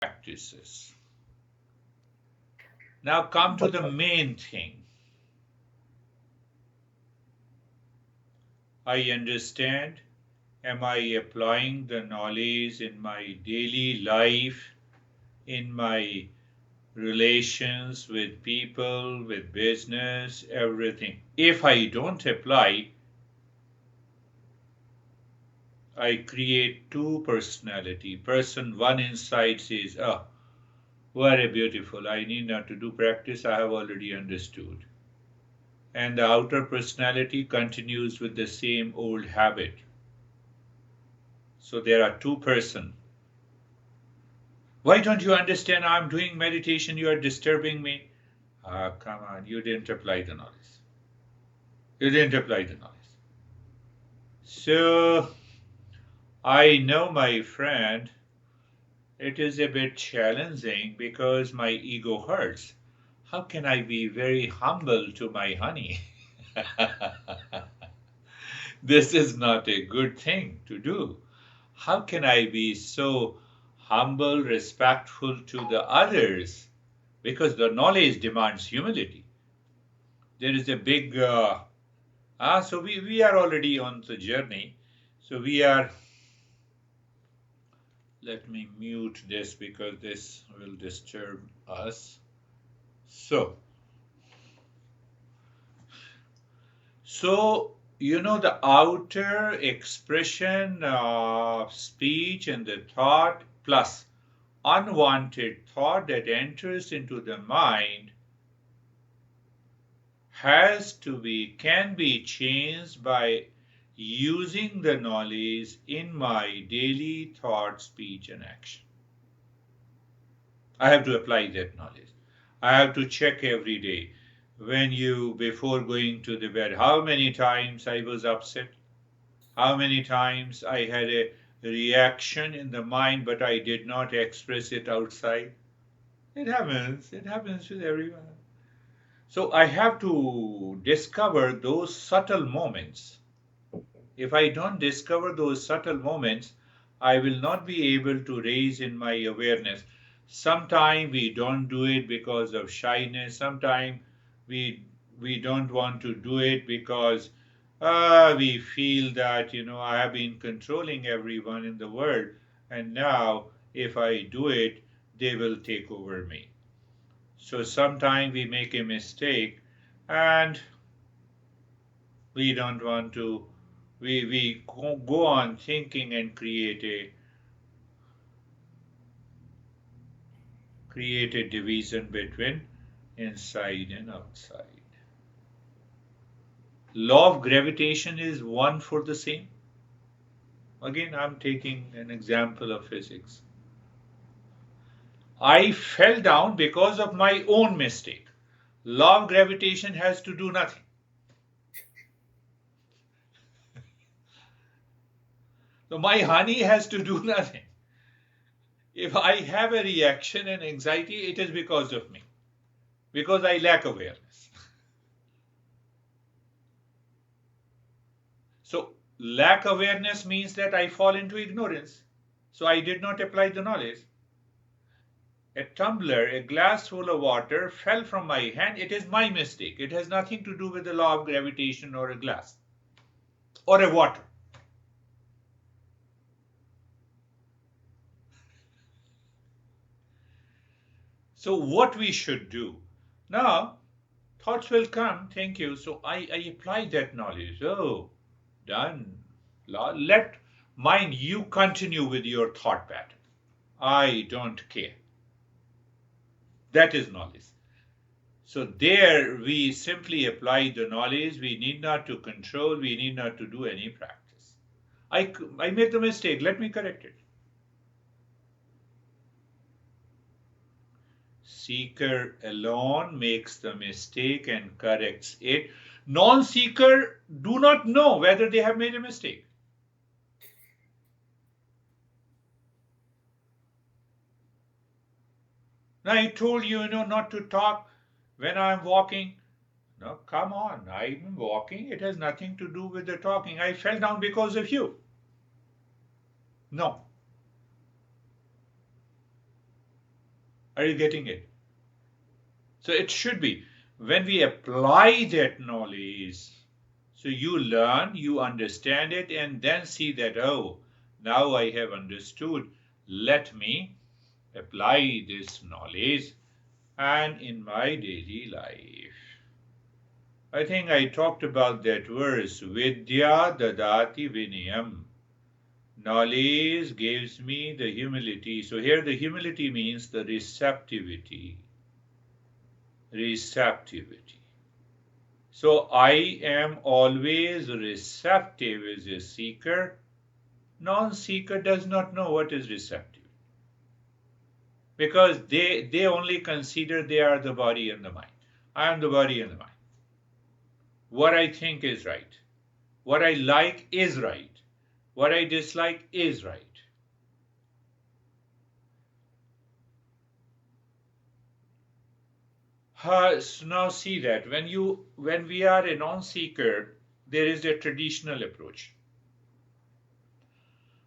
practices. Now come to the main thing. I understand. Am I applying the knowledge in my daily life, in my relations with people, with business, everything? If I don't apply, I create two personality. Person one inside says, "Oh, very beautiful. I need not to do practice. I have already understood." And the outer personality continues with the same old habit. So there are two persons. Why don't you understand? I'm doing meditation. You are disturbing me. Ah, come on. You didn't apply the knowledge. You didn't apply the knowledge. So I know, my friend, it is a bit challenging because my ego hurts. How can I be very humble to my honey? This is not a good thing to do. How can I be so humble, respectful to the others? Because the knowledge demands humility. There is a big, so we are already on the journey. So we are, let me mute this because this will disturb us. So, the outer expression of speech and the thought plus unwanted thought that enters into the mind can be changed by using the knowledge in my daily thought, speech, and action. I have to apply that knowledge. I have to check every day. Before going to the bed, how many times I was upset, how many times I had a reaction in the mind, but I did not express it outside. It happens with everyone. So I have to discover those subtle moments. If I don't discover those subtle moments, I will not be able to raise in my awareness. Sometimes we don't do it because of shyness. Sometimes we we don't want to do it because we feel that I have been controlling everyone in the world, and now if I do it, they will take over me. So sometimes we make a mistake, and we don't want to. We go on thinking and create a division between inside and outside. Law of gravitation is one for the same. Again, I'm taking an example of physics. I fell down because of my own mistake. Law of gravitation has to do nothing. So my honey has to do nothing. If I have a reaction and anxiety, it is because of me, because I lack awareness. So lack awareness means that I fall into ignorance. So I did not apply the knowledge. A tumbler, a glass full of water fell from my hand. It is my mistake. It has nothing to do with the law of gravitation or a glass or a water. So what we should do? Now, thoughts will come. Thank you. So I apply that knowledge. Oh, done. Let mind you continue with your thought pattern. I don't care. That is knowledge. So there we simply apply the knowledge. We need not to control. We need not to do any practice. I made the mistake. Let me correct it. Seeker alone makes the mistake and corrects it. Non-seeker do not know whether they have made a mistake. Now I told you, not to talk when I'm walking. No, come on. I'm walking. It has nothing to do with the talking. I fell down because of you. No. Are you getting it? So it should be when we apply that knowledge. So you learn, you understand it, and then see that, oh, now I have understood. Let me apply this knowledge and in my daily life. I think I talked about that verse, Vidya dadati vinayam. Knowledge gives me the humility. So here the humility means the receptivity. Receptivity. So I am always receptive as a seeker. Non-seeker does not know what is receptive because they only consider they are the body and the mind. I am the body and the mind. What I think is right. What I like is right. What I dislike is right. So now see that when we are a non-seeker, there is a traditional approach.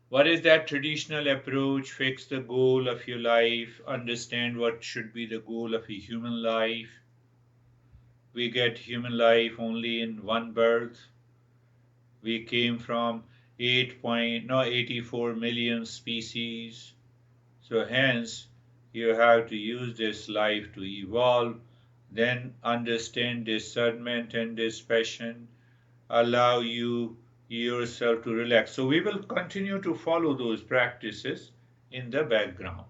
What is that traditional approach? Fix the goal of your life, understand what should be the goal of a human life. We get human life only in one birth. We came from 84 million species. So hence, you have to use this life to evolve, then understand discernment and dispassion, allow you yourself to relax. So we will continue to follow those practices in the background.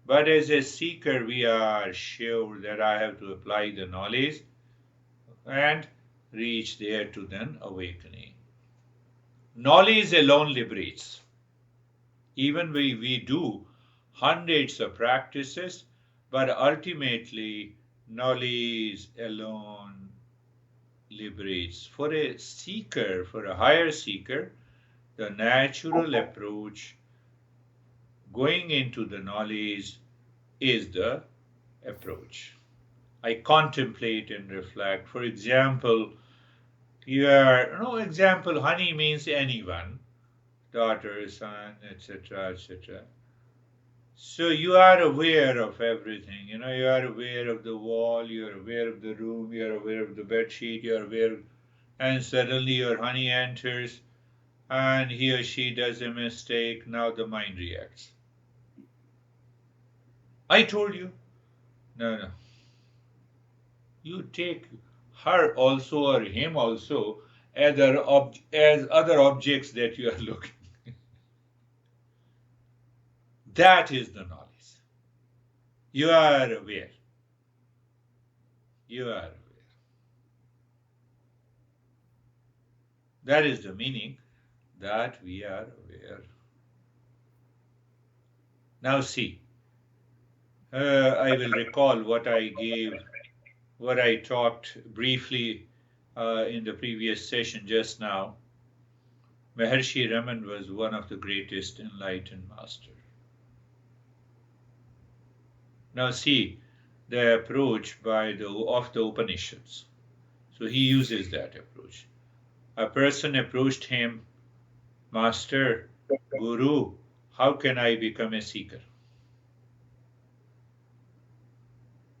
But as a seeker, we are sure that I have to apply the knowledge and reach there to then awakening. Knowledge alone liberates. Even we do hundreds of practices, but ultimately knowledge alone liberates. For a seeker, for a higher seeker, the natural approach going into the knowledge is the approach. I contemplate and reflect. For example, honey means anyone, daughter, son, etc., etc. So you are aware of everything. You are aware of the wall, you are aware of the room, you are aware of the bed sheet, you are aware, and suddenly your honey enters, and he or she does a mistake. Now the mind reacts. I told you. No, no. You take her also or him also as other objects that you are looking. That is the knowledge. You are aware. You are aware. That is the meaning that we are aware. Now see, I will recall what I talked briefly in the previous session just now. Maharshi Raman was one of the greatest enlightened masters. Now see the approach of the Upanishads. So he uses that approach. A person approached him, Master, Guru, how can I become a seeker?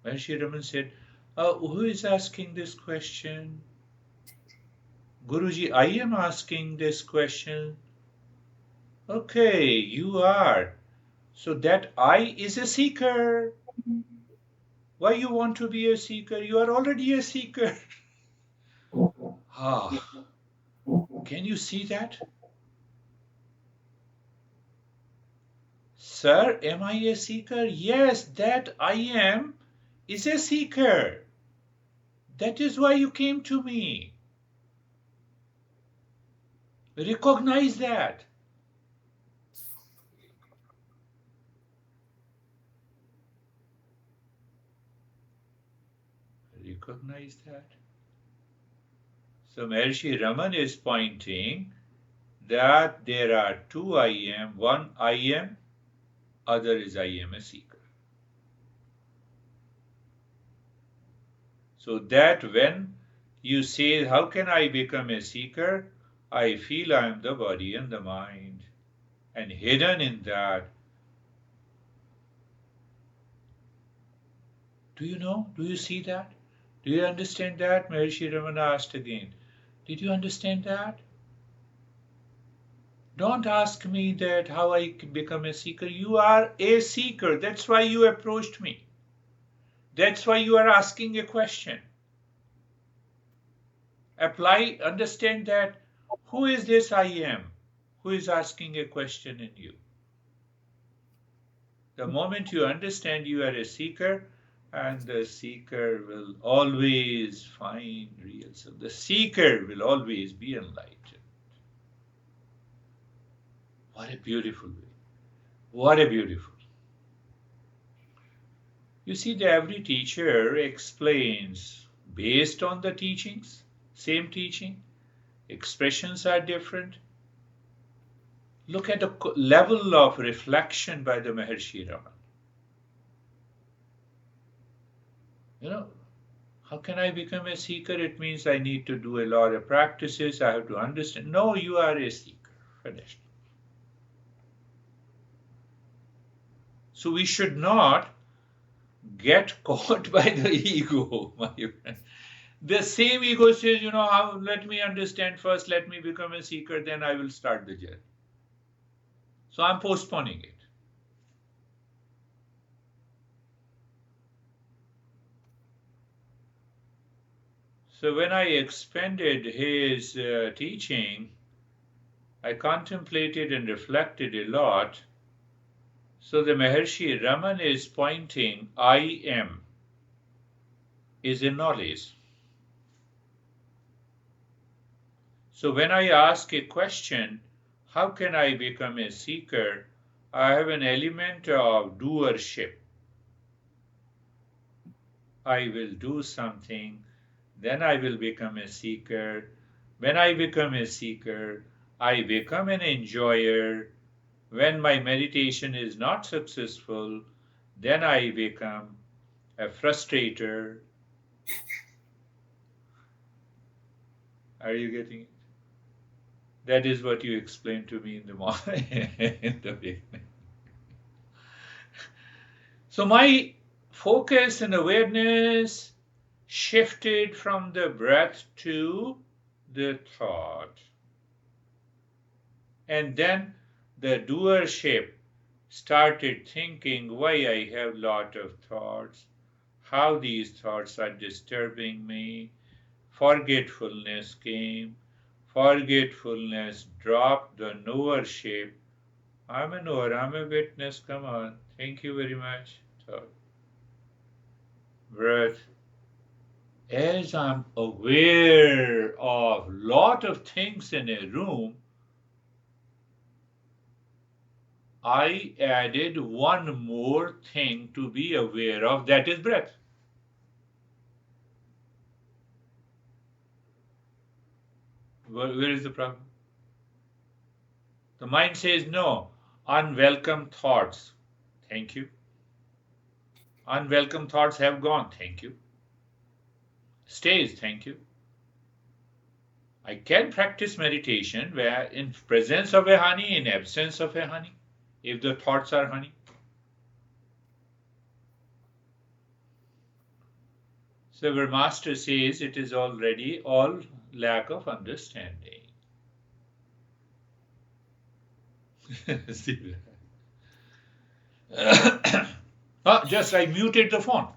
Maharshi Raman said, who is asking this question? Guruji, I am asking this question. Okay, you are. So that I is a seeker. Why you want to be a seeker? You are already a seeker. Ah, can you see that? Sir, am I a seeker? Yes, that I am is a seeker. That is why you came to me. Recognize that. Recognize that. So Maharshi Raman is pointing that there are two I am. One I am, other is I am a seeker. So that when you say, how can I become a seeker? I feel I am the body and the mind. And hidden in that Do you know? Do you see that? Do you understand that? Maharishi Ramana asked again. Did you understand that? Don't ask me that how I become a seeker. You are a seeker. That's why you approached me. That's why you are asking a question. Apply, understand that who is this I am who is asking a question in you. The moment you understand you are a seeker, and the seeker will always find real self. The seeker will always be enlightened. What a beautiful way. What a beautiful. You see, every teacher explains based on the teachings, same teaching, expressions are different. Look at the level of reflection by the Maharishi Raman. You know, how can I become a seeker? It means I need to do a lot of practices. I have to understand. No, you are a seeker. Finished. So we should not get caught by the ego, my friend. The same ego says, let me understand first, let me become a seeker, then I will start the journey. So I'm postponing it. So when I expanded his teaching, I contemplated and reflected a lot. So the Maharishi Raman is pointing, I am is a knowledge. So when I ask a question, how can I become a seeker? I have an element of doership. I will do something, then I will become a seeker. When I become a seeker, I become an enjoyer. When my meditation is not successful, then I become a frustrator. Are you getting it? That is what you explained to me in the morning, in the beginning. So my focus and awareness shifted from the breath to the thought. And then the doership started thinking why I have lot of thoughts, how these thoughts are disturbing me. Forgetfulness came. Forgetfulness dropped the knowership. I'm a knower, I'm a witness, come on. Thank you very much. Thought. Breath. As I'm aware of lot of things in a room, I added one more thing to be aware of, that is breath. Where is the problem? The mind says no. Unwelcome thoughts. Thank you. Unwelcome thoughts have gone. Thank you. Stays. Thank you. I can practice meditation where in presence of a honey, in absence of a honey, if the thoughts are honey. So our master says it is already all lack of understanding. Just I muted the phone.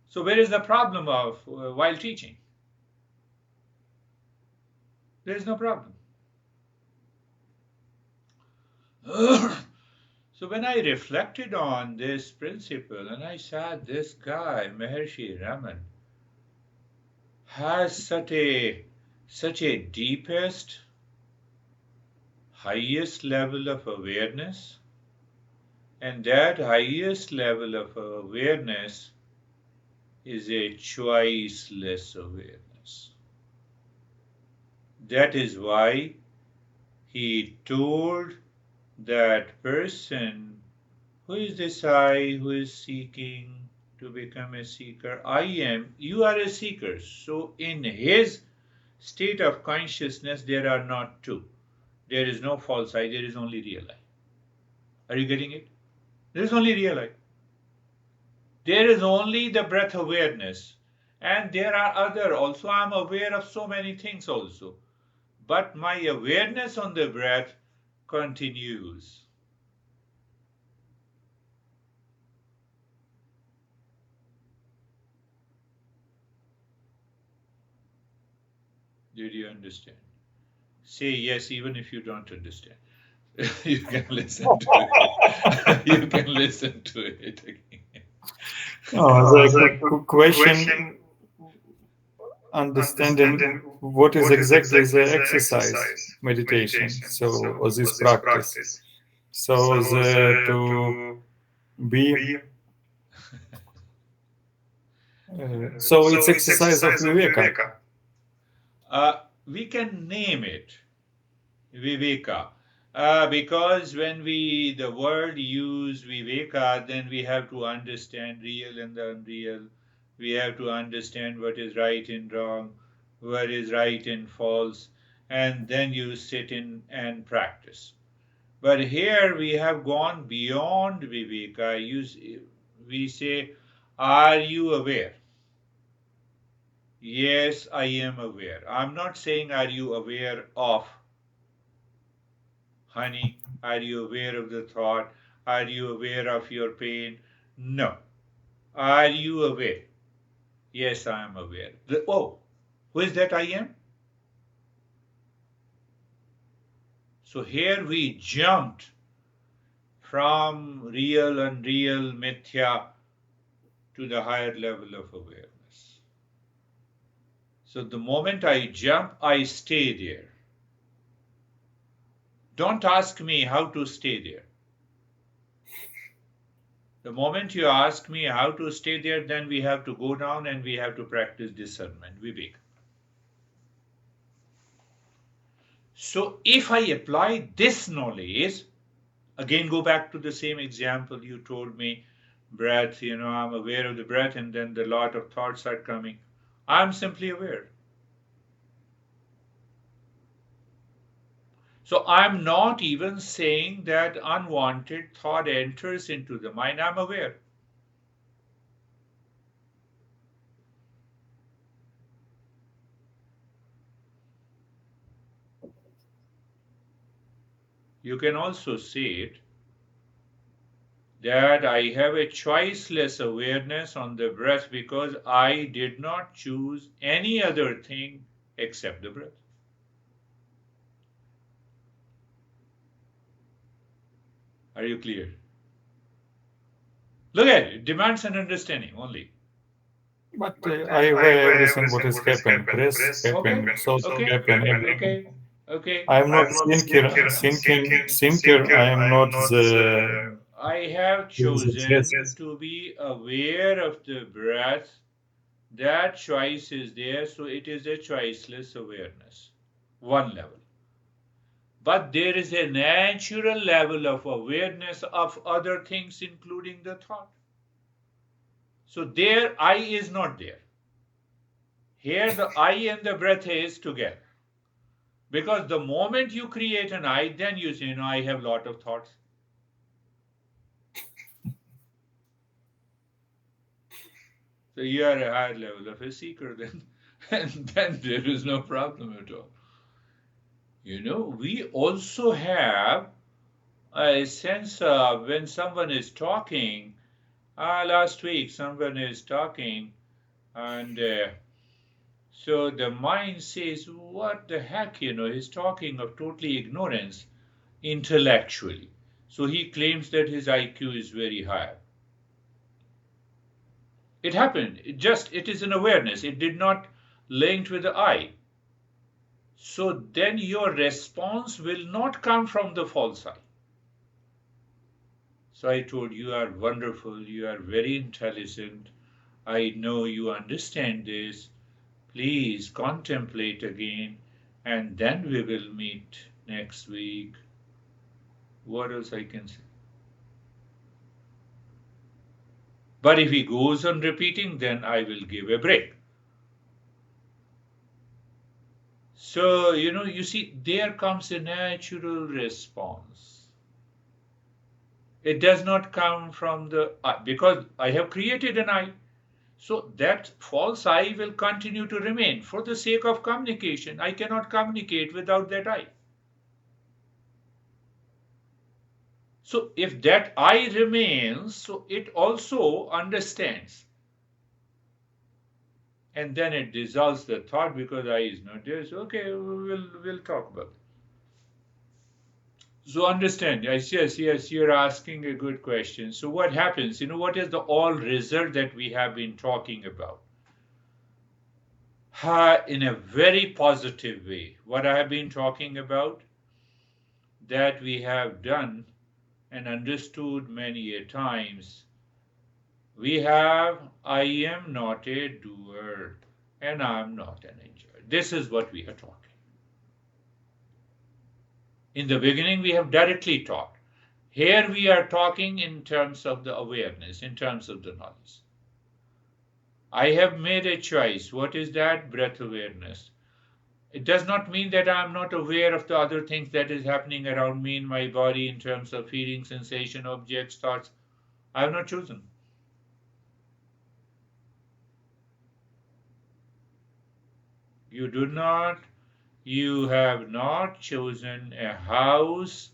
So where is the problem of while teaching? There is no problem. So when I reflected on this principle and I saw this guy, Maharishi Raman, has such a deepest, highest level of awareness, and that highest level of awareness is a choiceless awareness. That is why he told that person, who is this I who is seeking to become a seeker? I am, you are a seeker. So in his state of consciousness, there are not two. There is no false I, there is only real I. Are you getting it? There is only real I. There is only the breath awareness. And there are other also. I'm aware of so many things also. But my awareness on the breath continues. Did you understand? Say yes, even if you don't understand. You can listen to it. You can listen to it again. The question understanding what is exactly the exercise meditation, so or this practice. So the to be so it's exercise of viveka. We can name it Viveka. Because when we the word use Viveka, then we have to understand real and the unreal. We have to understand what is right and wrong, what is right and false, and then you sit in and practice. But here we have gone beyond Viveka. We say, are you aware? Yes, I am aware. I'm not saying, are you aware of? Honey, are you aware of the thought? Are you aware of your pain? No. Are you aware? Yes, I am aware. Oh, who is that I am? So here we jumped from real, unreal, mithya to the higher level of awareness. So the moment I jump, I stay there. Don't ask me how to stay there. The moment you ask me how to stay there, then we have to go down and we have to practice discernment, Vivek. So if I apply this knowledge, again go back to the same example you told me, breath, I'm aware of the breath and then the lot of thoughts are coming. I'm simply aware. So I'm not even saying that unwanted thought enters into the mind. I'm aware. You can also say it that I have a choiceless awareness on the breath because I did not choose any other thing except the breath. Are you clear? Look at it. It demands an understanding only. But I aware everything what is happening, breath Okay. happen, thoughts Okay. happen, Okay. everything. Okay. I am not thinker. I am not I have the chest. chosen to be aware of the breath. That choice is there, so it is a choiceless awareness. One level. But there is a natural level of awareness of other things, including the thought. So there, I is not there. Here, the I and the breath is together. Because the moment you create an I, then you say, I have a lot of thoughts. So you are a higher level of a seeker then. And then there is no problem at all. We also have a sense of when someone is talking. Last week, someone is talking, and so the mind says, what the heck, he's talking of totally ignorance intellectually. So he claims that his IQ is very high. It happened. It is an awareness. It did not linked with the I. So then your response will not come from the false I. So I told you are wonderful, you are very intelligent. I know you understand this. Please contemplate again, and then we will meet next week. What else I can say? But if he goes on repeating, then I will give a break. So, you see, there comes a natural response. It does not come from the I, because I have created an I. So that false I will continue to remain for the sake of communication. I cannot communicate without that I. So if that I remains, so it also understands. And then it dissolves the thought because I is not there. So okay, we'll talk about it. So understand, yes, you're asking a good question. So what happens? What is the all result that we have been talking about? In a very positive way. What I have been talking about, that we have done and understood many a times. I am not a doer and I'm not an enjoyer. This is what we are talking. In the beginning, we have directly taught. Here we are talking in terms of the awareness, in terms of the knowledge. I have made a choice. What is that? Breath awareness. It does not mean that I am not aware of the other things that is happening around me in my body in terms of feeling, sensation, objects, thoughts. I have not chosen. You have not chosen a house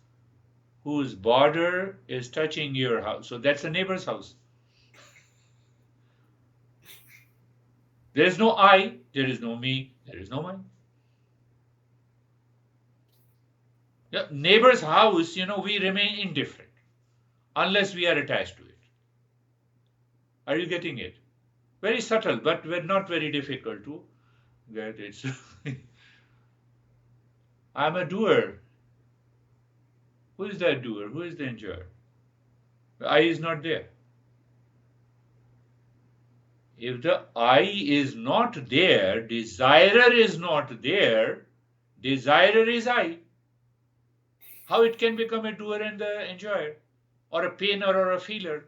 whose border is touching your house. So that's a neighbor's house. There is no I, there is no me, there is no mine. Yeah, neighbor's house, we remain indifferent unless we are attached to it. Are you getting it? Very subtle, but not very difficult to get it. I'm a doer. Who is that doer? Who is the enjoyer? The I is not there. If the I is not there, desirer is not there, desirer is I. How it can become a doer and the enjoyer, or a painer or a feeler?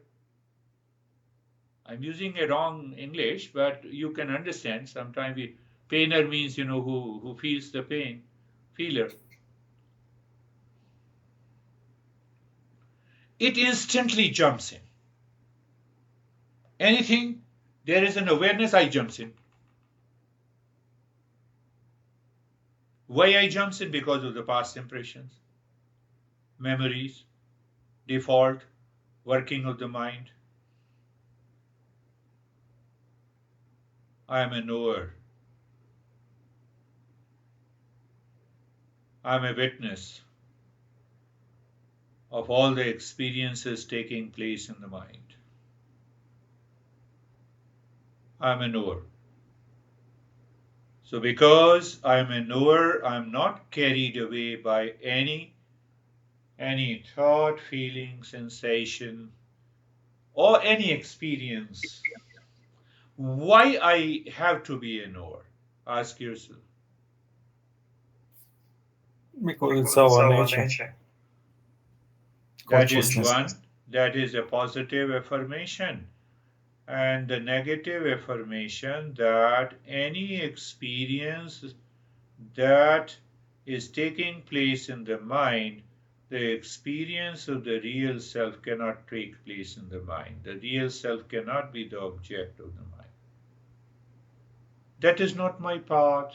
I'm using a wrong English, but you can understand. Sometimes painer means who feels the pain, feeler. It instantly jumps in. Anything there is an awareness, I jumps in. Why I jumps in? Because of the past impressions, memories, default, working of the mind. I am a knower. I am a witness of all the experiences taking place in the mind. I am a knower. So because I am a knower, I am not carried away by any thought, feeling, sensation, or any experience. Why I have to be a knower? Ask yourself. Because it's our nature, That is consciousness. one. That is a positive affirmation. And the negative affirmation that any experience that is taking place in the mind, the experience of the real self cannot take place in the mind. The real self cannot be the object of the mind. That is not my path.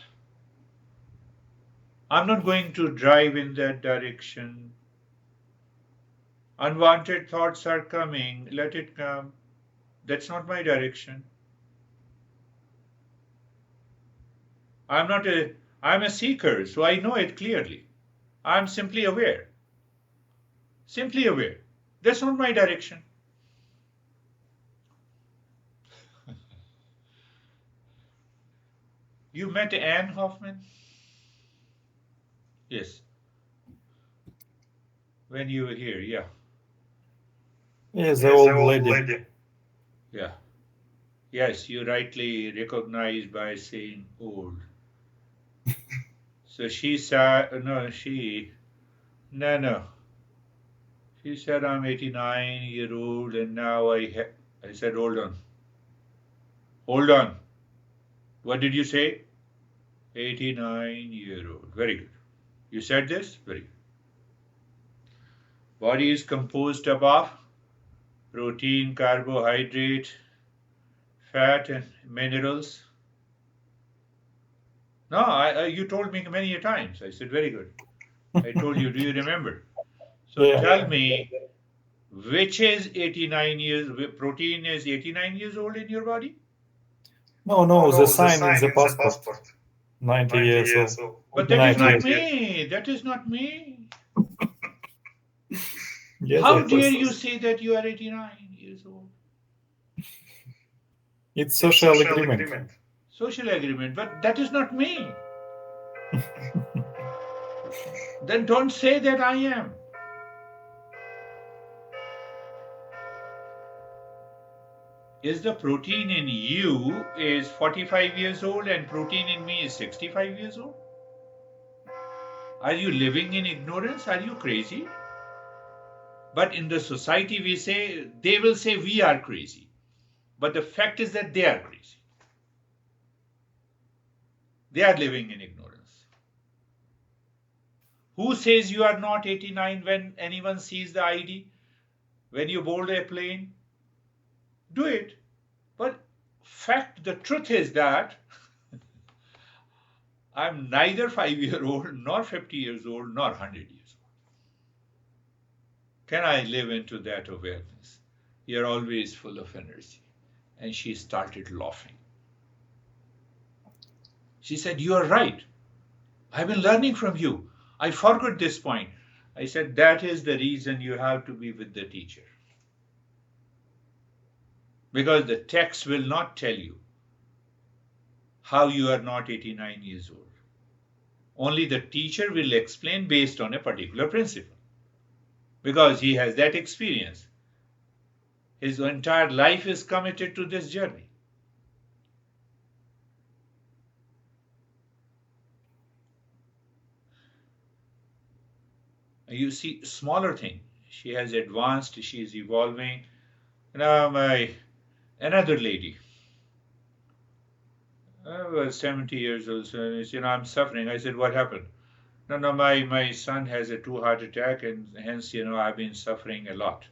I'm not going to drive in that direction. Unwanted thoughts are coming. Let it come. That's not my direction. I'm not a I'm a seeker, so I know it clearly. I'm simply aware. Simply aware. That's not my direction. You met Anne Hoffman? Yes. When you were here, yeah. Yes, the old lady. Yeah. Yes, you rightly recognized by saying old. So she said, no. She said, I'm 89-year old and now I said, hold on. Hold on. What did you say? 89-year-old. Very good. You said this? Very good. Body is composed of protein, carbohydrate, fat, and minerals. No, you told me many times. I said, very good. I told you, do you remember? So Yeah. tell me, which is 89 years, protein is 89 years old in your body? No, the sign in the passport, 90 years old. But that is 90 not years. me. That is not me. Yes, How of dare course. you say that you are 89 years old? It's social agreement. Social agreement, but that is not me. Then don't say that I am. Is the protein in you is 45 years old and protein in me is 65 years old? Are you living in ignorance? Are you crazy? But in the society they will say we are crazy. But the fact is that they are crazy. They are living in ignorance. Who says you are not 89 when anyone sees the ID? When you board a plane? Do it. But the truth is that I'm neither 5 year old, nor 50 years old, nor 100 years old. Can I live into that awareness? You're always full of energy. And she started laughing. She said, you are right. I've been learning from you. I forgot this point. I said, that is the reason you have to be with the teacher. Because the text will not tell you how you are not 89 years old. Only the teacher will explain based on a particular principle. Because he has that experience. His entire life is committed to this journey. You see, smaller thing. She has advanced, she is evolving. Now another lady, was 70 years old, so I'm suffering. I said, what happened? No, my son has a 2 heart attack and hence, I've been suffering a lot.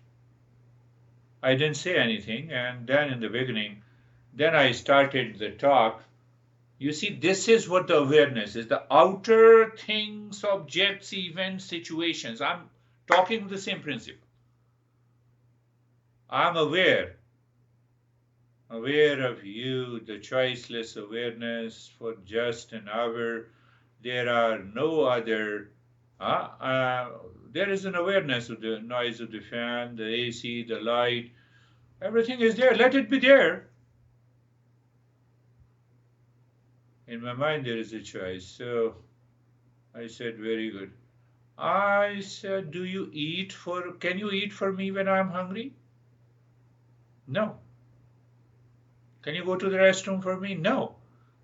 I didn't say anything, and then in the beginning, then I started the talk. You see, this is what the awareness is, the outer things, objects, events, situations. I'm talking the same principle. I'm aware of you, the choiceless awareness for just an hour. There are no other. There is an awareness of the noise of the fan, the AC, the light. Everything is there. Let it be there. In my mind, there is a choice. So I said, very good. I said, can you eat for me when I'm hungry? No. Can you go to the restroom for me? No.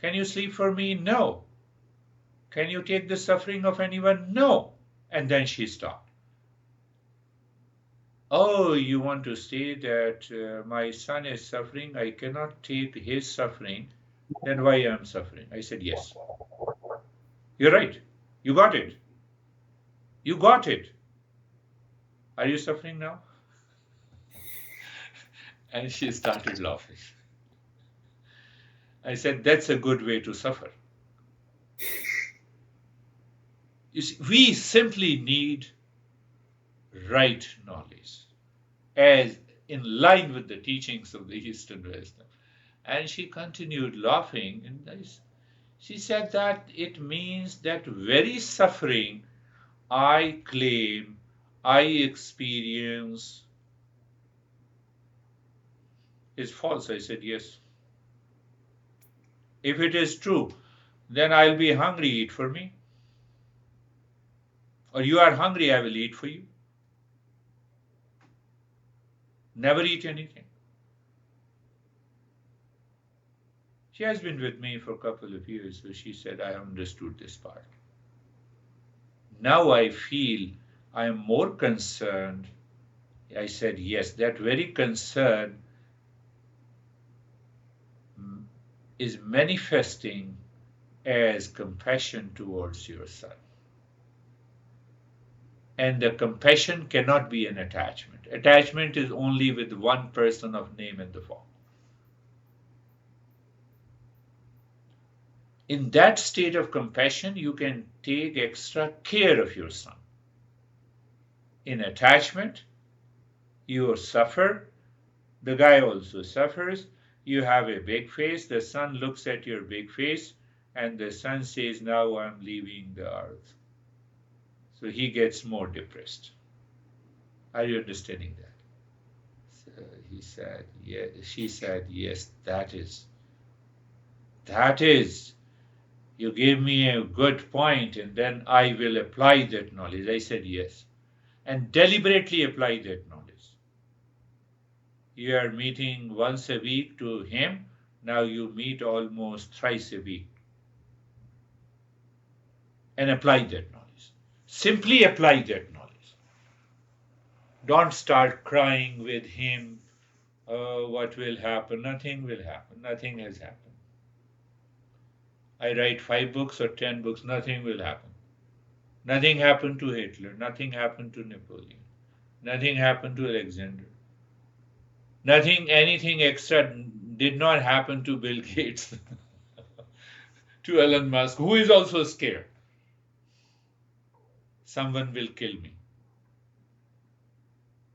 Can you sleep for me? No. Can you take the suffering of anyone? No. And then she stopped. Oh, you want to say that my son is suffering, I cannot take his suffering, then why am I suffering? I said, yes. You're right. You got it. You got it. Are you suffering now? And she started laughing. I said, that's a good way to suffer. You see, we simply need right knowledge, as in line with the teachings of the Eastern wisdom. And she continued laughing, and she said that it means that very suffering I claim, I experience is false. I said, yes. If it is true, then I'll be hungry, eat for me. Or you are hungry, I will eat for you. Never eat anything. She has been with me for a couple of years, so she said, I understood this part. Now I feel I am more concerned. I said, yes, that very concern is manifesting as compassion towards your son. And the compassion cannot be an attachment. Attachment is only with one person of name and the form. In that state of compassion, you can take extra care of your son. In attachment, you suffer, the guy also suffers. You have a big face, the son looks at your big face, and the son says, now I'm leaving the earth. So he gets more depressed. Are you understanding that? So he said, yes. She said, yes, that is. You gave me a good point, and then I will apply that knowledge. I said, yes. And deliberately apply that knowledge. You are meeting once a week to him, now you meet almost thrice a week. And apply that knowledge. Simply apply that knowledge. Don't start crying with him. Oh, what will happen? Nothing will happen. Nothing has happened. I write 5 books or 10 books, nothing will happen. Nothing happened to Hitler. Nothing happened to Napoleon. Nothing happened to Alexander. Anything extra did not happen to Bill Gates, to Elon Musk, who is also scared. Someone will kill me.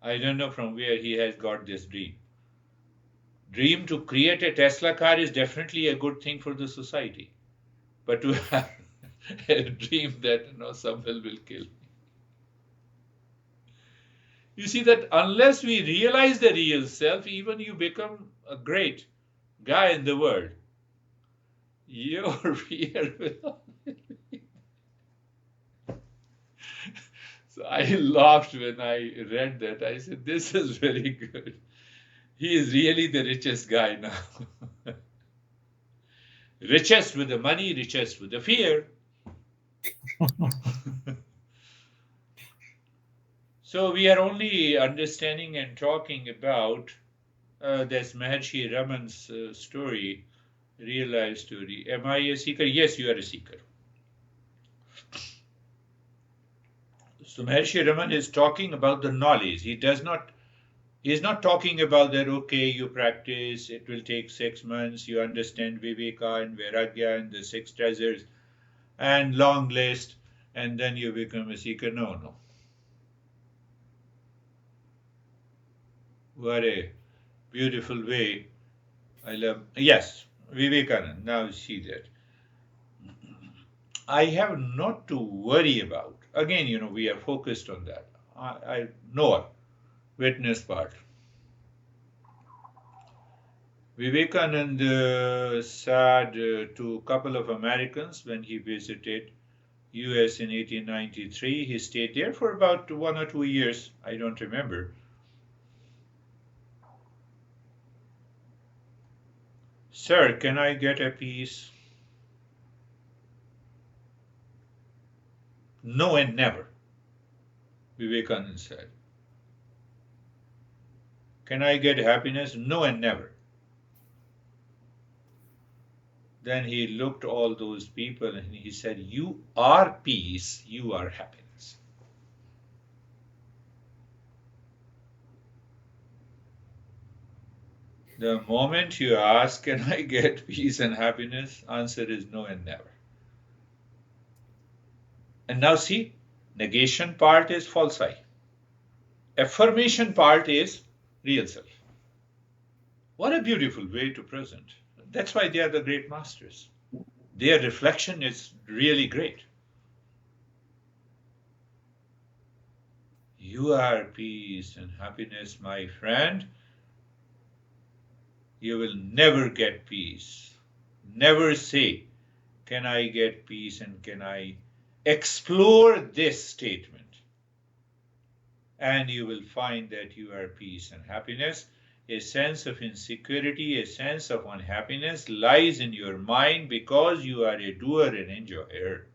I don't know from where he has got this dream. Dream to create a Tesla car is definitely a good thing for the society. But to have a dream that someone will kill me. You see that unless we realize the real self, even you become a great guy in the world, your fear will. So I laughed when I read that. I said, this is very good. He is really the richest guy now. Richest with the money, richest with the fear. So we are only understanding and talking about this Maharshi Raman's story, real life story. Am I a seeker? Yes, you are a seeker. So Maharshi Raman is talking about the knowledge. He is not talking about that, okay, you practice, it will take 6 months, you understand Viveka and Vairagya and the 6 treasures and long list, and then you become a seeker. No. What a beautiful way. I love, yes, Vivekanand, now see that. I have not to worry about. Again, we are focused on that. I know witness part. Vivekananda said to a couple of Americans when he visited US in 1893. He stayed there for about 1 or 2 years. I don't remember. Sir, can I get a piece? No and never, Vivekananda said. Can I get happiness? No and never. Then he looked all those people and he said, you are peace, you are happiness. The moment you ask, can I get peace and happiness? Answer is no and never. And now see, negation part is false I. Affirmation part is real self. What a beautiful way to present. That's why they are the great masters. Their reflection is really great. You are peace and happiness, my friend. You will never get peace. Never say, can I get peace and can I explore this statement? And you will find that you are peace and happiness. A sense of insecurity, a sense of unhappiness lies in your mind because you are a doer and enjoyer.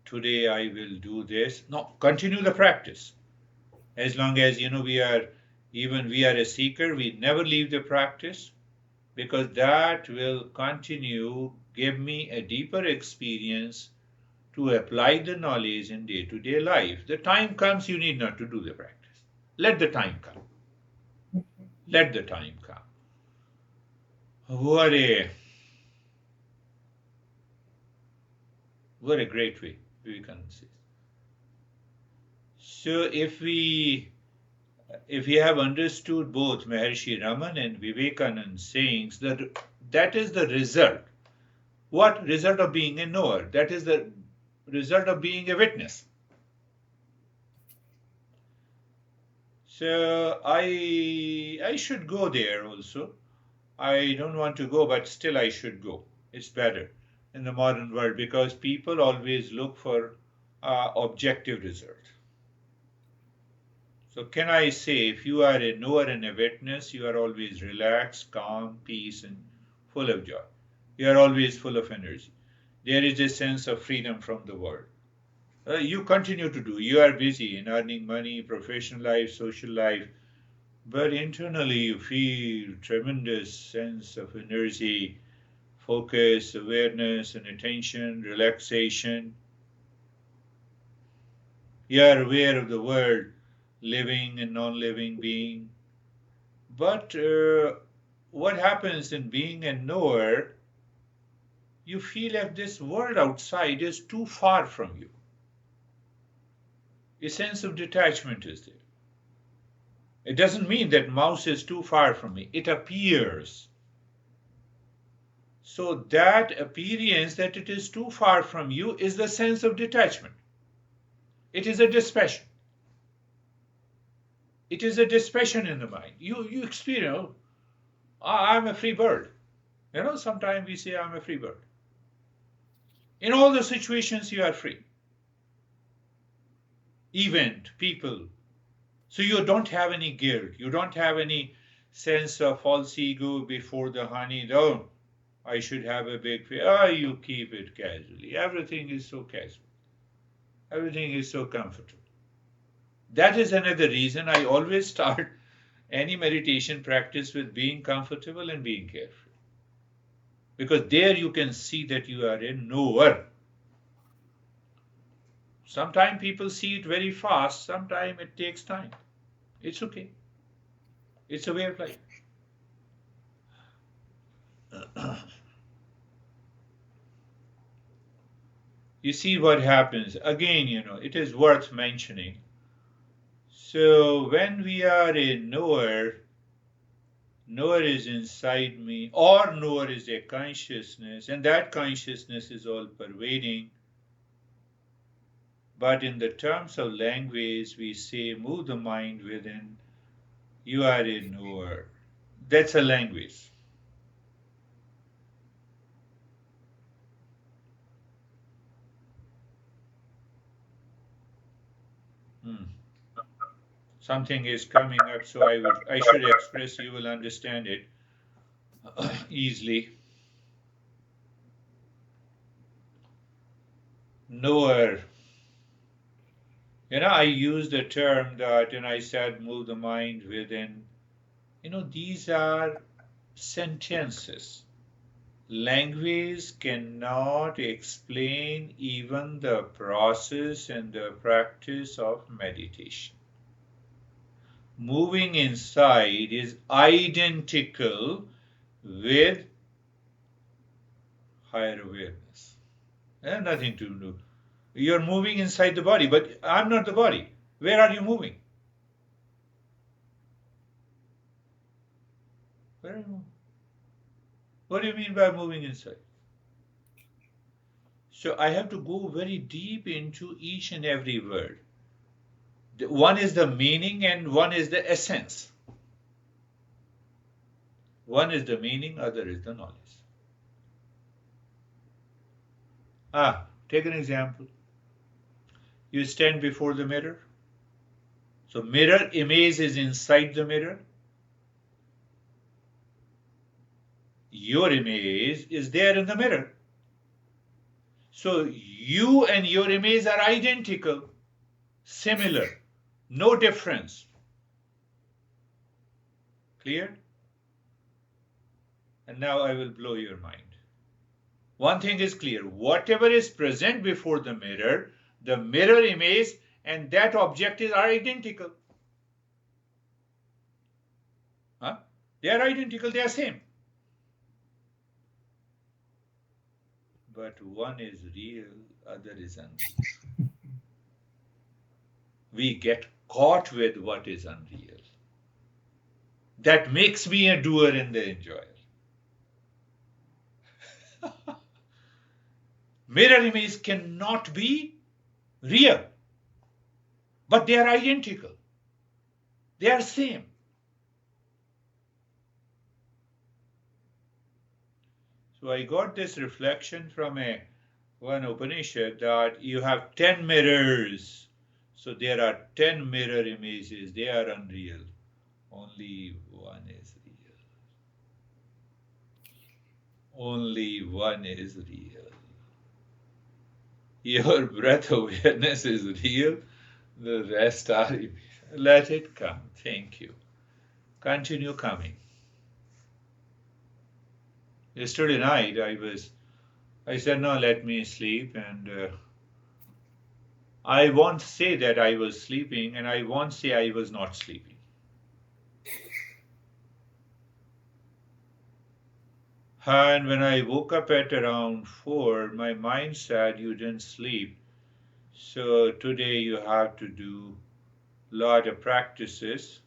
Today I will do this. No, continue the practice. As long as we are a seeker, we never leave the practice. because that will continue, give me a deeper experience to apply the knowledge in day-to-day life. The time comes, you need not to do the practice. Let the time come. Let the time come. What a great way Vivekananda says. So if we have understood both Maharishi Raman and Vivekananda's sayings, that is the result. What result of being a knower? That is the result of being a witness. So I should go there also. I don't want to go, but still I should go. It's better in the modern world because people always look for objective result. So can I say, if you are a knower and a witness, you are always relaxed, calm, peace, and full of joy. You are always full of energy. There is a sense of freedom from the world. You continue to do. You are busy in earning money, professional life, social life, but internally you feel tremendous sense of energy, focus, awareness, and attention, relaxation. You are aware of the world, living and non-living being. But what happens in being a knower, you feel that this world outside is too far from you. A sense of detachment is there. It doesn't mean that mouse is too far from me. It appears. So that appearance that it is too far from you is the sense of detachment. It is a dispassion. It is a dispassion in the mind. You experience, I'm a free bird. Sometimes we say I'm a free bird. In all the situations you are free. Event, people. So you don't have any guilt. You don't have any sense of false ego before the honey. No, I should have a big fear. You keep it casually. Everything is so casual. Everything is so comfortable. That is another reason I always start any meditation practice with being comfortable and being careful. Because there you can see that you are a knower. Sometimes people see it very fast. Sometimes it takes time. It's okay. It's a way of life. You see what happens. Again, it is worth mentioning. So when we are a knower, knower is inside me, or knower is a consciousness, and that consciousness is all pervading. But in the terms of language, we say, move the mind within, you are a knower. That's a language. Something is coming up, so I should express, you will understand it easily. Knower. I use the term that, I said, move the mind within. These are sentences. Language cannot explain even the process and the practice of meditation. Moving inside is identical with higher awareness. Nothing to do. You're moving inside the body, but I'm not the body. Where are you moving? Where are you moving? What do you mean by moving inside? So I have to go very deep into each and every word. One is the meaning and one is the essence. One is the meaning, other is the knowledge. Take an example. You stand before the mirror. So mirror image is inside the mirror. Your image is there in the mirror. So you and your image are identical, similar, no difference. Clear? And now I will blow your mind. One thing is clear, whatever is present before the mirror image and that object are identical. Huh? They are identical, they are same. But one is real, other is unreal. We get caught with what is unreal. That makes me a doer and the enjoyer. Mirror image cannot be real, but they are identical. They are same. So I got this reflection from one Upanishad that you have 10 mirrors. So there are 10 mirror images. They are unreal. Only one is real. Only one is real. Your breath awareness is real. The rest are images. Let it come. Thank you. Continue coming. Yesterday night I said, no, let me sleep, and I won't say that I was sleeping, and I won't say I was not sleeping. And when I woke up at around 4, my mind said, you didn't sleep. So today you have to do a lot of practices.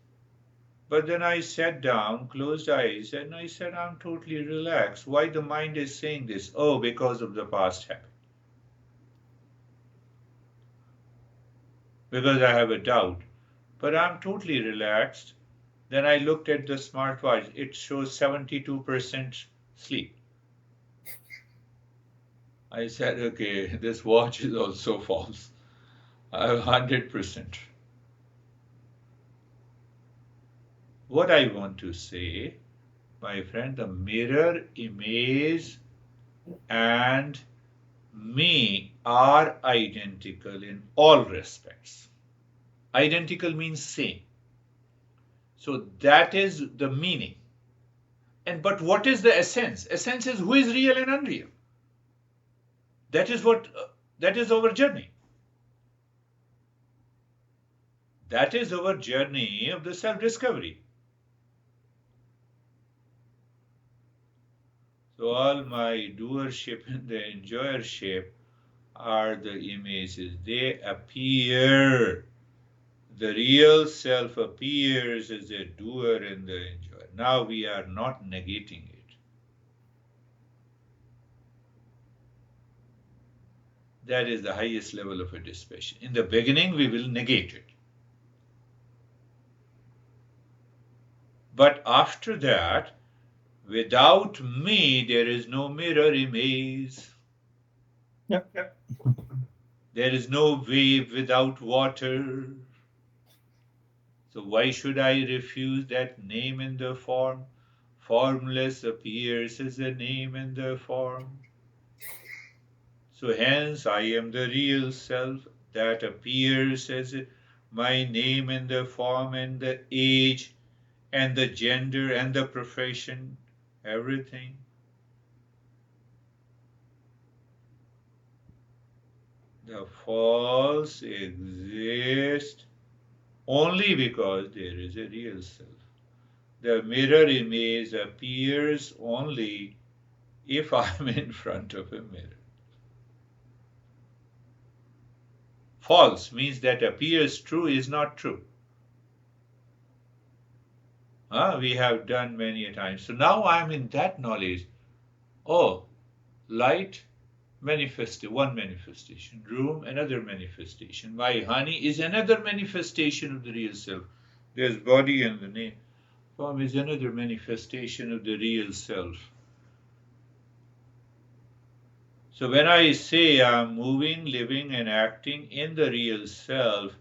But then I sat down, closed eyes, and I said, I'm totally relaxed. Why the mind is saying this? Oh, because of the past habit. Because I have a doubt. But I'm totally relaxed. Then I looked at the smartwatch. It shows 72% sleep. I said, okay, this watch is also false. I have 100%. What I want to say, my friend, the mirror image and me are identical in all respects. Identical means same. So that is the meaning. But what is the essence? Essence is who is real and unreal. That is our journey. That is our journey of the self-discovery. So all my doership and the enjoyership are the images. They appear. The real self appears as a doer and the enjoyer. Now we are not negating it. That is the highest level of a dispassion. In the beginning, we will negate it. But after that, without me, there is no mirror image. Yep. There is no wave without water. So why should I refuse that name and the form? Formless appears as a name and the form. So hence I am the real self that appears as my name and the form and the age and the gender and the profession, everything. The false exists only because there is a real self. The mirror image appears only if I'm in front of a mirror. False means that appears true is not true. We have done many a time. So now I'm in that knowledge. Oh, light manifested, one manifestation. Room, another manifestation. My honey is another manifestation of the real self. There's body and the name. Form is another manifestation of the real self. So when I say I'm moving, living, and acting in the real self,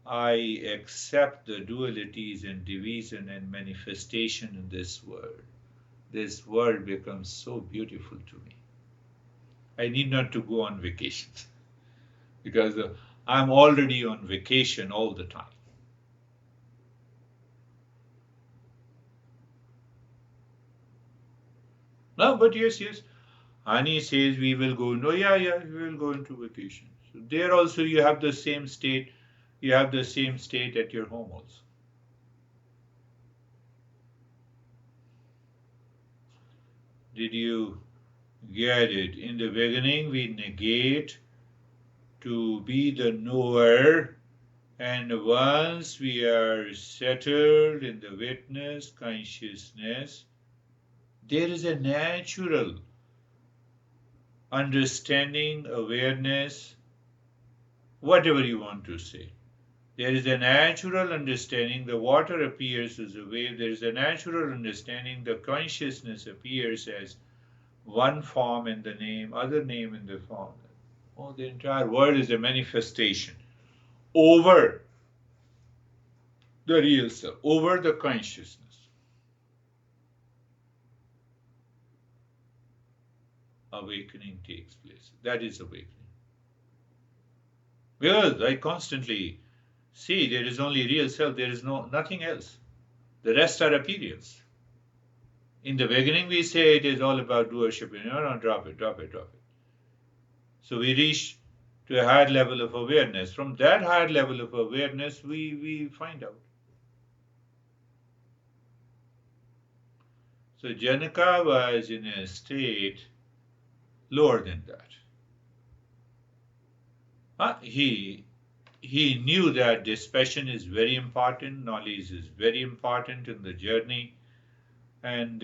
I accept the dualities and division and manifestation in this world. This world becomes so beautiful to me. I need not to go on vacations because I'm already on vacation all the time. No, but yes, yes. Ani says we will go. No, yeah, yeah, we will go into vacation. So there also you have the same state. You have the same state at your home also. Did you get it? In the beginning, we negate to be the knower, and once we are settled in the witness consciousness, there is a natural understanding, awareness, whatever you want to say. There is a natural understanding, the water appears as a wave. There is a natural understanding, the consciousness appears as one form in the name, other name in the form. Oh, the entire world is a manifestation over the real self, over the consciousness. Awakening takes place. That is awakening. Because I constantly see there is only real self, there is nothing else. The rest are appearance. In the beginning, we say it is all about worship. No, no, drop it, drop it, drop it. So we reach to a higher level of awareness. From that higher level of awareness, we find out. So Janaka was in a state lower than that. He knew that dispassion is very important, knowledge is very important in the journey, and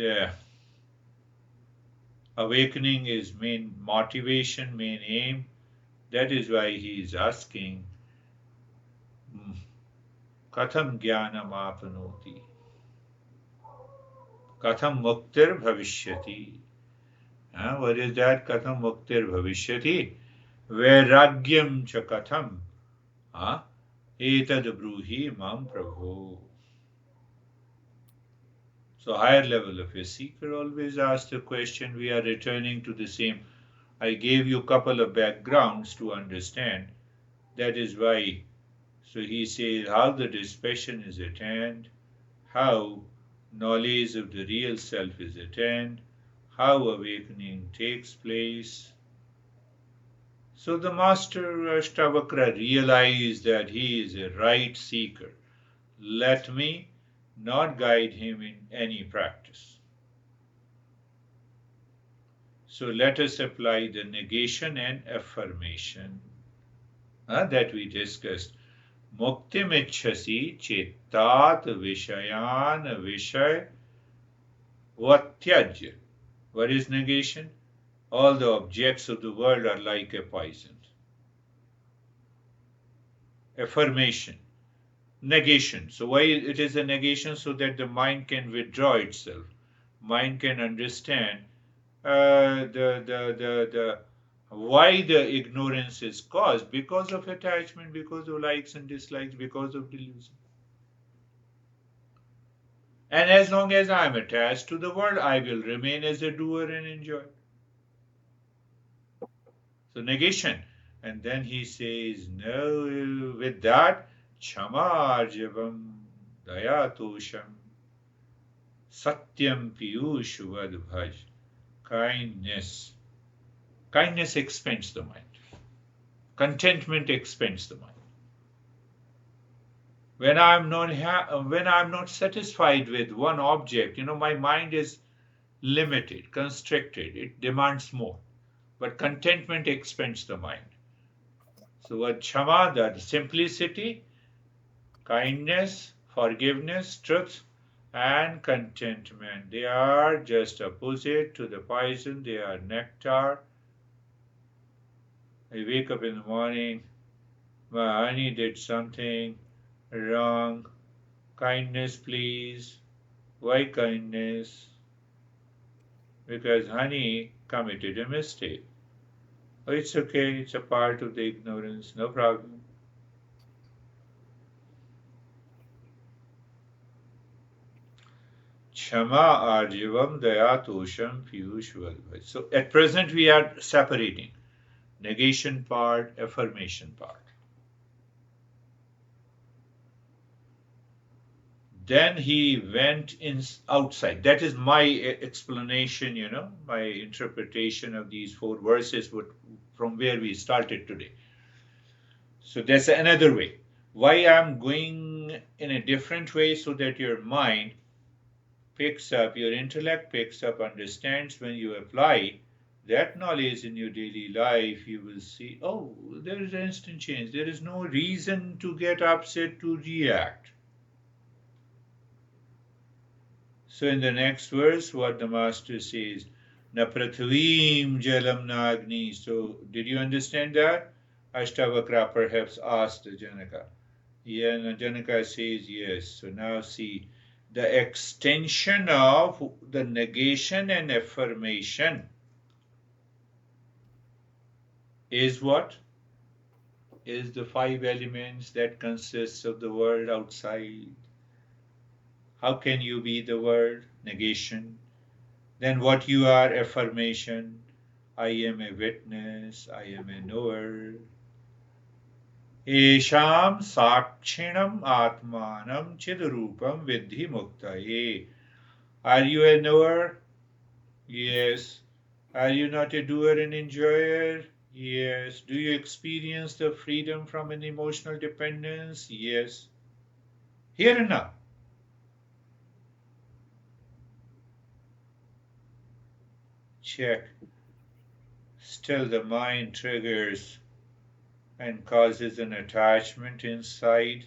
awakening is main motivation, main aim. That is why he is asking, Katham jnanam apnoti, Katham muktir bhavishyati. What is that? Katham muktir bhavishyati? Vairagyam cha katham. Etad bruhi mam prabhu. So higher level of a seeker always asks the question. We are returning to the same. I gave you a couple of backgrounds to understand. That is why. So he says how the dispassion is attained, how knowledge of the real self is attained, how awakening takes place. So the master Ashtavakra realized that he is a right seeker. Let me not guide him in any practice. So let us apply the negation and affirmation that we discussed. Muktimicchasi chetat vishayan vishay vatyajya. What is negation? All the objects of the world are like a poison. Affirmation. Negation. So why it is a negation? So that the mind can withdraw itself. Mind can understand the why the ignorance is caused, because of attachment, because of likes and dislikes, because of delusion. And as long as I am attached to the world, I will remain as a doer and enjoy. So negation. And then he says, no, with that, Chamajavam Dayatosham Satyam Piyushvad Bhaj. Kindness. Kindness expands the mind. Contentment expands the mind. When I'm not satisfied with one object, my mind is limited, constricted. It demands more. But contentment expands the mind. So what Chama, that simplicity, kindness, forgiveness, truth, and contentment. They are just opposite to the poison. They are nectar. I wake up in the morning, my honey did something wrong. Kindness, please. Why kindness? Because honey committed a mistake. Oh, it's okay, it's a part of the ignorance, no problem. Chama arjivam dayatosham piyushvalbhaj. So at present we are separating negation part, affirmation part. Then he went outside. That is my explanation, my interpretation of these 4 verses from where we started today. So that's another way. Why I'm going in a different way, so that your mind picks up, your intellect picks up, understands. When you apply that knowledge in your daily life, you will see, oh, there is an instant change. There is no reason to get upset, to react. So in the next verse, what the master says, na prathvim jalam na agni. So did you understand that? Ashtavakra perhaps asked Janaka. Yeah, and Janaka says yes. So now see, the extension of the negation and affirmation is what? Is the 5 elements that consists of the world outside. How can you be the world? Negation. Then what you are? Affirmation. I am a witness. I am a knower. Esham sakshinam atmanam chidrupam vidhi muktaye. Are you a knower? Yes. Are you not a doer and enjoyer? Yes. Do you experience the freedom from an emotional dependence? Yes. Here and now. Check. Still the mind triggers and causes an attachment inside.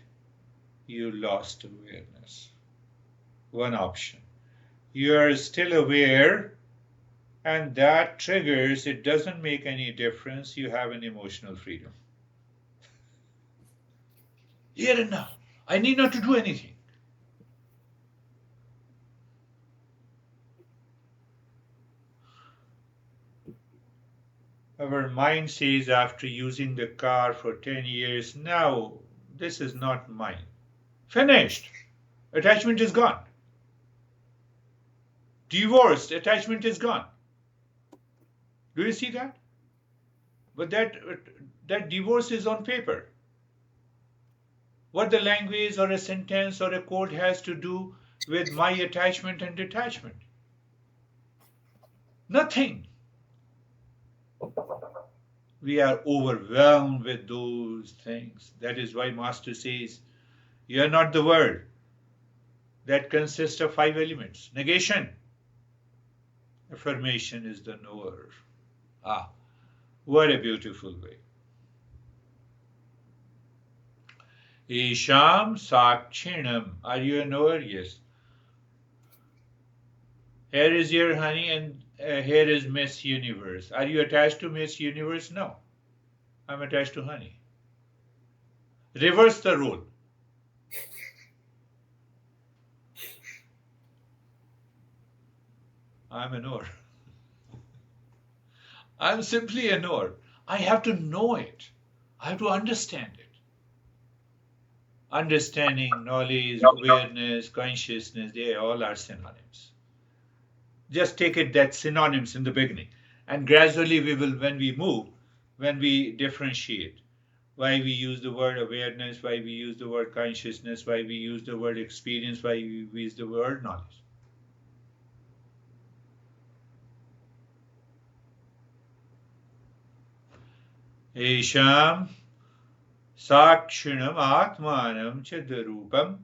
You lost awareness. One option. You are still aware, and that triggers, it doesn't make any difference. You have an emotional freedom. Here and now. I need not to do anything. Our mind says, after using the car for 10 years, now this is not mine. Finished. Attachment is gone. Divorced. Attachment is gone. Do you see that? But that divorce is on paper. What the language or a sentence or a quote has to do with my attachment and detachment? Nothing. We are overwhelmed with those things. That is why Master says, you are not the world. That consists of 5 elements. Negation. Affirmation is the knower. Ah, what a beautiful way. Isham sakshinam. Are you a knower? Yes. Here is your honey, and here is Miss Universe. Are you attached to Miss Universe? No. I'm attached to honey. Reverse the role. I'm a knower. I'm simply a knower. I have to know it. I have to understand it. Understanding, knowledge, awareness, consciousness, they all are synonyms. Just take it that synonyms in the beginning. And gradually we will, when we move, when we differentiate, why we use the word awareness, why we use the word consciousness, why we use the word experience, why we use the word knowledge. Esham sakshinam atmanam chadarupam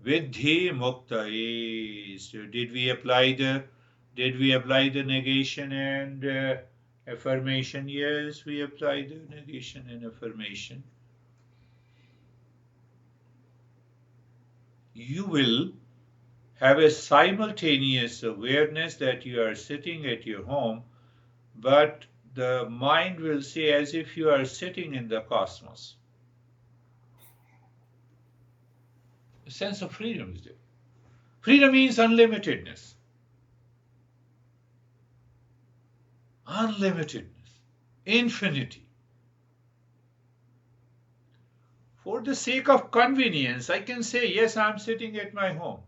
vidhi muktaye. So did we apply the negation and affirmation? Yes, we applied the negation and affirmation. You will have a simultaneous awareness that you are sitting at your home, but the mind will say as if you are sitting in the cosmos. A sense of freedom is there. Freedom means unlimitedness. Unlimitedness. Infinity. For the sake of convenience, I can say, yes, I'm sitting at my home.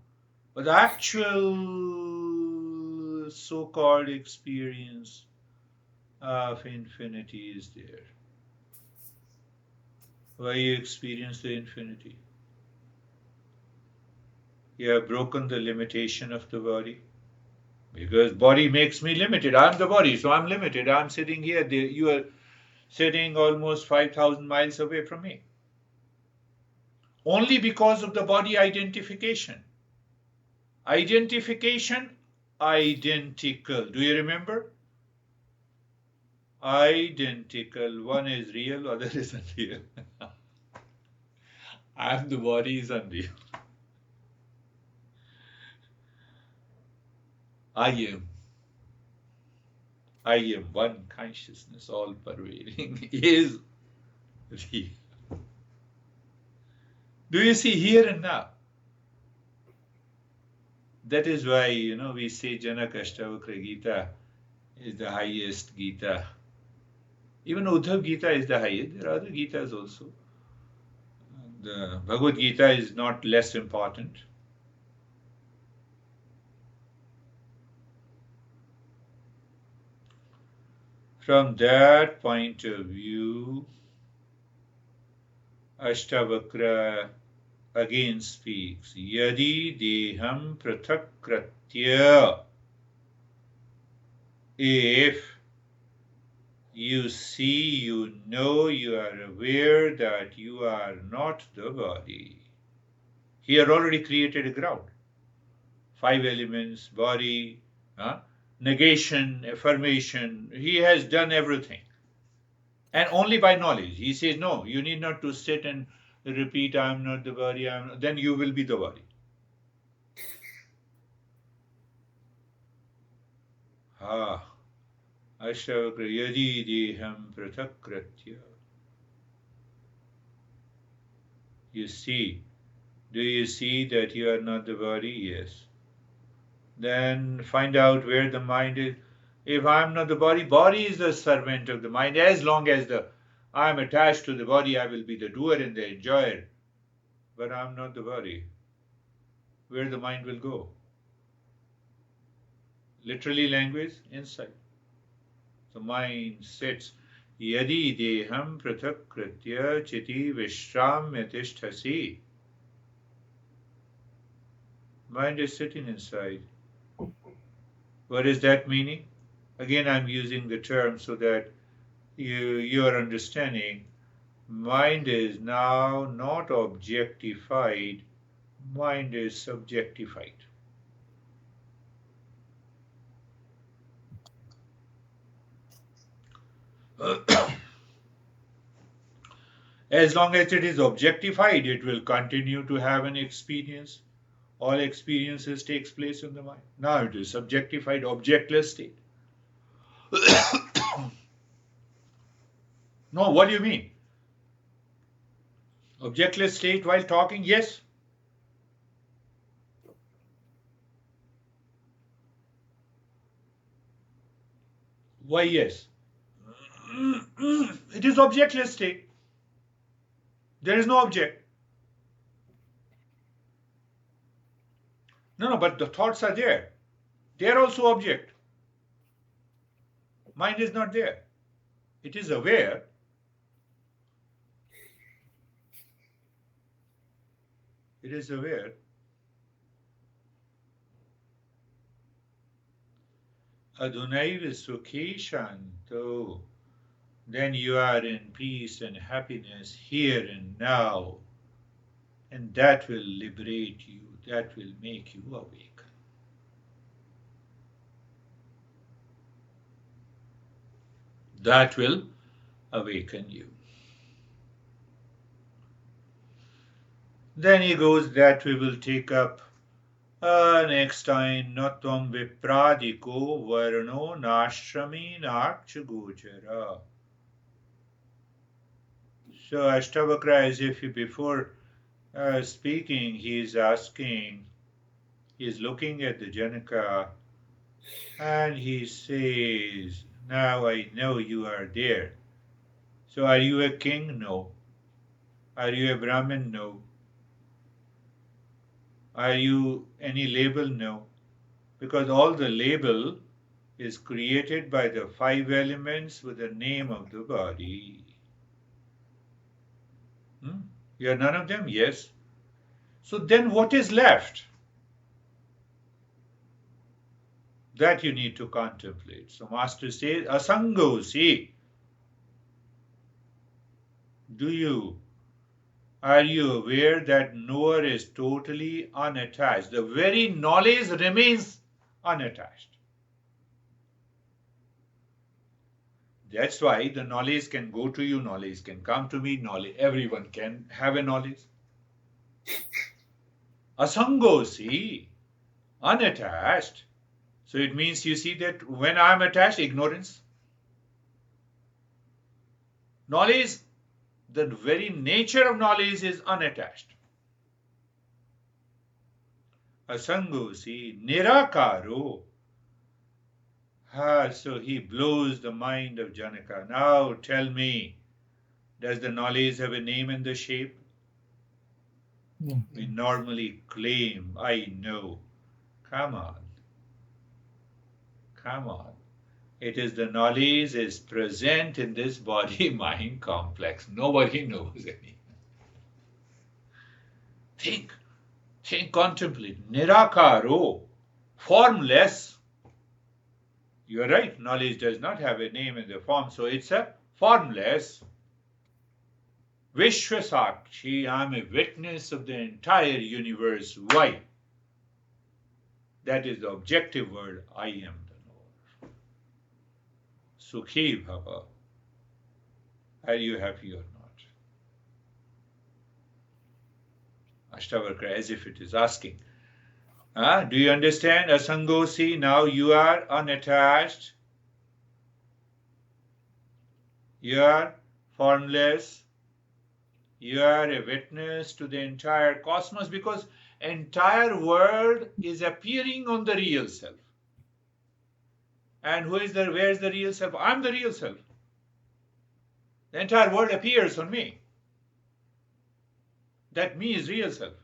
But the actual so-called experience of infinity is there. Why you experience the infinity? You have broken the limitation of the body. Because body makes me limited. I'm the body, so I'm limited. I'm sitting here. You are sitting almost 5,000 miles away from me. Only because of the body identification. Identification, identical. Do you remember? Identical. One is real, other is unreal. I'm the body is unreal. I am. I am one consciousness, all pervading, is real. Do you see here and now? That is why, we say Janakashtavakra Gita is the highest Gita. Even Uddhav Gita is the highest. There are other Gitas also. The Bhagavad Gita is not less important. From that point of view, Ashtavakra again speaks. Yadi deham prathakratya. If you see, you know, you are aware that you are not the body. He had already created a ground. 5 elements, body, negation, affirmation. He has done everything. And only by knowledge. He says, no, you need not to sit and repeat, I am not the body, then you will be the body. Ashtavakra yadi deham prathakratya. You see, do you see that you are not the body? Yes. Then find out where the mind is. If I'm not the body, body is the servant of the mind. As long as I'm attached to the body, I will be the doer and the enjoyer. But I'm not the body. Where the mind will go? Literally language, inside. The mind sits. Yadi deham prathakritya chiti vishramyatisthasi. Mind is sitting inside. What is that meaning? Again, I'm using the term so that you are understanding. Mind is now not objectified. Mind is subjectified. As long as it is objectified, it will continue to have an experience. All experiences takes place in the mind. Now it is subjectified, objectless state. No, what do you mean? Objectless state while talking? Yes. Why yes? It is objectless state. There is no object. No, but the thoughts are there. They are also object. Mind is not there. It is aware. It is aware. Adunaiva sukhi shanto. Then you are in peace and happiness here and now. And that will liberate you. That will make you awake. That will awaken you. Then he goes, that we will take up next time. Natvam vipradiko varno nashrami nakchagochara. So Ashtavakra, as if before speaking, he is asking, he is looking at the Janaka, and he says, now I know you are there. So are you a king? No. Are you a Brahmin? No. Are you any label? No. Because all the label is created by the 5 elements with the name of the body. You are none of them? Yes. So then what is left? That you need to contemplate. So Master says, asangosi. Are you aware that knower is totally unattached? The very knowledge remains unattached. That's why the knowledge can go to you, knowledge can come to me, knowledge, everyone can have a knowledge. Asangosi, unattached. So it means you see that when I'm attached, ignorance. Knowledge, the very nature of knowledge is unattached. Asangosi, nirakaro. So he blows the mind of Janaka. Now tell me, does the knowledge have a name and the shape? We normally claim, I know. Come on. Come on. It is the knowledge is present in this body-mind complex. Nobody knows any. Think, contemplate. Nirakaro, formless. You are right, knowledge does not have a name and a form, so it's a formless. Vishwasakshi, I am a witness of the entire universe. Why? That is the objective word, I am the knower. Sukhi Bhava. Are you happy or not? Ashtavakra, as if it is asking. Do you understand? Asangosi, now you are unattached. You are formless. You are a witness to the entire cosmos because entire world is appearing on the real self. And where is the real self? I'm the real self. The entire world appears on me. That me is real self.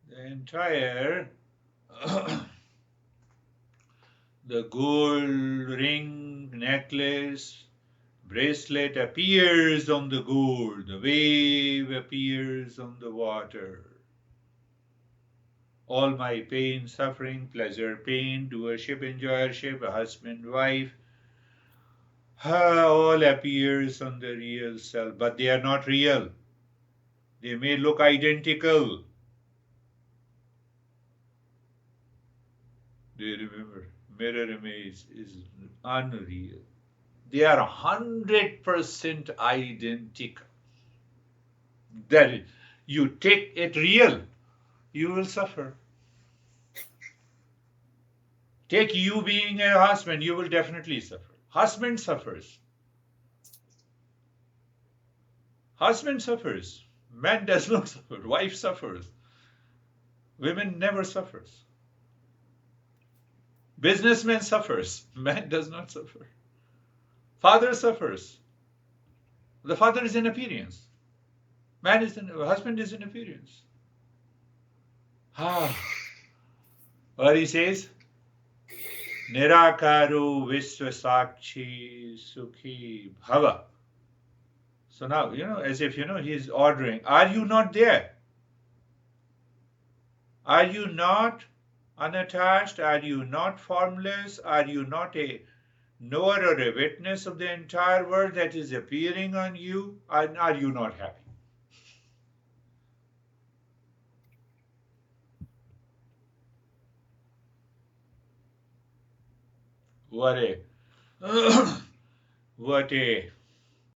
The entire the gold ring, necklace, bracelet appears on the gold. The wave appears on the water. All my pain, suffering, pleasure, pain, doership, enjoyership, husband, wife, all appears on the real self, but they are not real. They may look identical. Do you remember? Mirror image is unreal. They are 100% identical. That is, you take it real, you will suffer. Take you being a husband, you will definitely suffer. Husband suffers. Husband suffers. Man does not suffer. Wife suffers. Women never suffers. Businessman suffers. Man does not suffer. Father suffers. The father is in appearance. Husband is in appearance. What he says? Nirakaru Viswasakshi Sukhi Bhava. So now, as if, he's ordering, are you not there? Are you not unattached? Are you not formless? Are you not a knower or a witness of the entire world that is appearing on you? Are you not happy? What a